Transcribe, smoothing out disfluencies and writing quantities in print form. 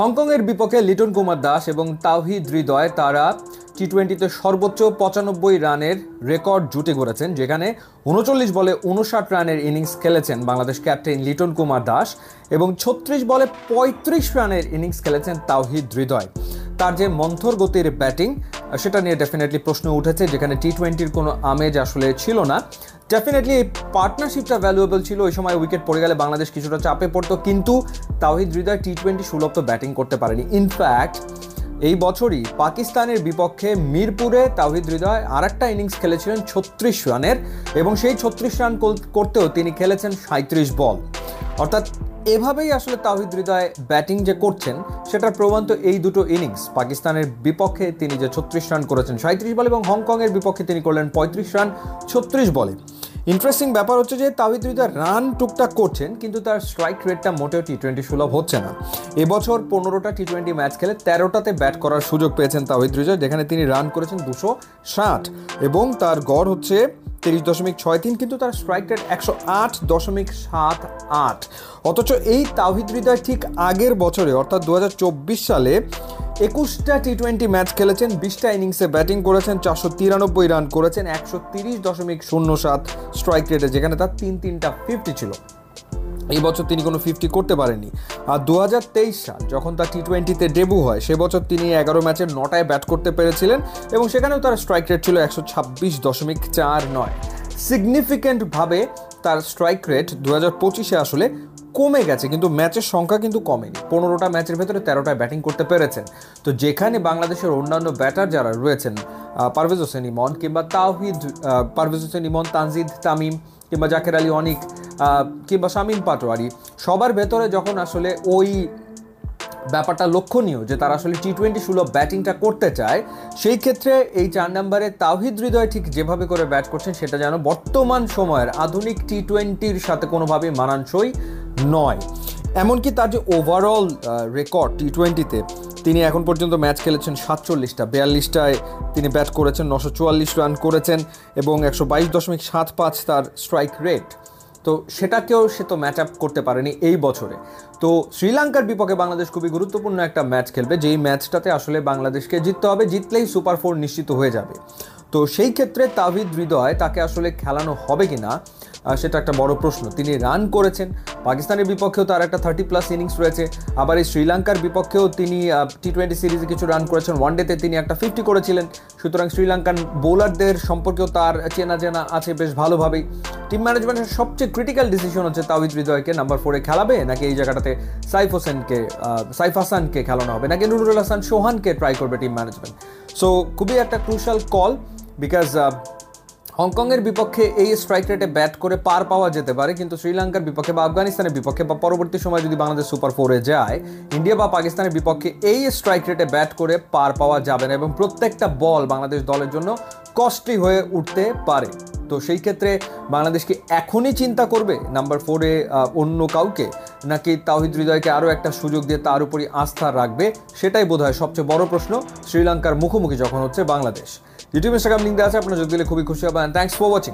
হংকংয়ের বিপক্ষে লিটন কুমার দাস এবং তাওহিদ হৃদয় তারা টি-20তে সর্বোচ্চ 95 রানের রেকর্ড জুটি গড়েছেন, যেখানে 39 বলে 59 রানের ইনিংস খেলেছেন বাংলাদেশ ক্যাপ্টেন লিটন কুমার দাস এবং 36 বলে 35 রানের ইনিংস খেলেছেন তাওহিদ হৃদয়। তার যে মন্থর গতির ব্যাটিং সেটা নিয়ে ডেফিনেটলি প্রশ্ন উঠেছে, যেখানে টি-20-র কোনো আমেজ আসলে ছিল না। ডেফিনেটলি এই পার্টনারশিপটা ভ্যালুয়েবল ছিল। ওই সময় উইকেট পড়ে গেলে বাংলাদেশ কিছুটা চাপে পড়তো, কিন্তু তাওহিদ হৃদয় টি-20 সুলভ তো ব্যাটিং করতে পারেনি। ইনফ্যাক্ট এই বছরই পাকিস্তানের বিপক্ষে মিরপুরে তাওহিদ হৃদয় আরেকটা ইনিংস খেলেছিলেন 36 রানের এবং সেই 36 রান করতেও তিনি খেলেছেন 37 বল। অর্থাৎ এভাবেই আসলে তাওহিদ হৃদয় ব্যাটিং যে করছেন সেটার প্রমাণ তো এই দুটো ইনিংস। পাকিস্তানের বিপক্ষে তিনি যে 36 রান করেছেন 37 বল এবং হংকংয়ের বিপক্ষে তিনি করলেন 35 রান 36 বলে। ইন্টারেস্টিং ব্যাপার হচ্ছে যে তাওহিদ হৃদয় রান টুকটাক করছেন, কিন্তু তার স্ট্রাইক রেটটা মোটেও টি-20 সুলভ হচ্ছে না। এবছর 15টা টি-20 ম্যাচ খেলে 13টাতে ব্যাট করার সুযোগ পেয়েছেন তাওহিদ হৃদয়, যেখানে তিনি রান করেছেন 260 এবং তার গড় হচ্ছে 30.63, কিন্তু তার স্ট্রাইক রেট 108.78। অথচ এই তাওহিদ হৃদয় ঠিক আগের বছরে অর্থাৎ 2024 সালে 21টা টি-20 ম্যাচ খেলেছেন, 20টা ইনিংসে ব্যাটিং করেছেন, 493 রান করেছেন, 130.07 স্ট্রাইক রেটে, যেখানে তার তিনটা 50 ছিল। এই বছর তিনি কোনো 50 করতে পারেননি। আর 2023 সাল যখন তার টি-20তে ডেবু হয়, সে বছর তিনি 11 ম্যাচের 9টায় ব্যাট করতে পেরেছিলেন এবং সেখানেও তার স্ট্রাইক রেট ছিল 126.49। সিগনিফিক্যান্টভাবে তার স্ট্রাইক রেট 2025-এ আসলে কমে গেছে, কিন্তু ম্যাচের সংখ্যা কিন্তু কমেনি। 15টা ম্যাচের ভেতরে 13টায় ব্যাটিং করতে পেরেছেন। তো যেখানে বাংলাদেশের অন্যান্য ব্যাটার যারা রয়েছেন, পারভেজ হোসেন ইমন কিংবা পারভেজ হোসেন ইমন, তানজিদ তামিম কিংবা জাকের আলী অনিক কিংবা শামীম পাটোয়ারি, সবার ভেতরে যখন আসলে ওই ব্যাপারটা লক্ষণীয় যে তারা আসলে টি-20 সুলভ ব্যাটিংটা করতে চায়, সেই ক্ষেত্রে এই 4 নম্বরে তাওহিদ হৃদয় ঠিক যেভাবে করে ব্যাট করছেন সেটা যেন বর্তমান সময়ের আধুনিক টি-20-র সাথে কোনোভাবেই মানানসই নয়। এমনকি তার যে ওভারঅল রেকর্ড টি-20-তে, তিনি এখন পর্যন্ত ম্যাচ খেলেছেন 47টা, 42টায় তিনি ব্যাট করেছেন, 944 রান করেছেন এবং 122.75 তার স্ট্রাইক রেট। তো সেটাকেও সে তো ম্যাচ আপ করতে পারেনি এই বছরে। তো শ্রীলঙ্কার বিপক্ষে বাংলাদেশ খুবই গুরুত্বপূর্ণ একটা ম্যাচ খেলবে, যেই ম্যাচটাতে আসলে বাংলাদেশকে জিততে হবে, জিতলেই সুপার 4 নিশ্চিত হয়ে যাবে। তো সেই ক্ষেত্রে তাওহিদ হৃদয় তাকে আসলে খেলানো হবে কি না সেটা একটা বড় প্রশ্ন। তিনি রান করেছেন, পাকিস্তানের বিপক্ষেও তার একটা 30+ ইনিংস রয়েছে, আবার এই শ্রীলঙ্কার বিপক্ষেও তিনি টি-20 সিরিজে কিছু রান করেছেন, ওয়ানডেতে তিনি একটা 50 করেছিলেন। সুতরাং শ্রীলঙ্কান বোলারদের সম্পর্কেও তার চেনা আছে বেশ ভালোভাবেই। টিম ম্যানেজমেন্টের সবচেয়ে ক্রিটিক্যাল ডিসিশন হচ্ছে তাওহিদ হৃদয়কে নাম্বার 4-এ খেলাবে নাকি এই জায়গাটাতে সাইফ হাসানকে খেলানো হবে, নাকি নুরুল হাসান সোহানকে ট্রাই করবে টিম ম্যানেজমেন্ট। সো খুবই একটা ক্রুশাল কল, বিকজ হংকংয়ের বিপক্ষে এই স্ট্রাইক রেটে ব্যাট করে পার পাওয়া যেতে পারে, কিন্তু শ্রীলঙ্কার বিপক্ষে বা আফগানিস্তানের বিপক্ষে বা পরবর্তী সময় যদি বাংলাদেশ সুপার 4-এ যায়, ইন্ডিয়া বা পাকিস্তানের বিপক্ষে এই স্ট্রাইক রেটে ব্যাট করে পার পাওয়া যাবে না এবং প্রত্যেকটা বল বাংলাদেশ দলের জন্য কস্টলি হয়ে উঠতে পারে। তো সেই ক্ষেত্রে বাংলাদেশ কি এখনই চিন্তা করবে নাম্বার 4-এ অন্য কাউকে, নাকি তাওহিদ হৃদয়কে আরও একটা সুযোগ দিয়ে তার উপরই আস্থা রাখবে? সেটাই বোধহয় সবচেয়ে বড় প্রশ্ন শ্রীলঙ্কার মুখোমুখি যখন হচ্ছে বাংলাদেশ। ইউটিউব ইনস্টাগ্রাম লিঙ্ক দেওয়া আছে, আপনারা যোগ দিলে খুবই খুশি হবেন। Thanks for watching.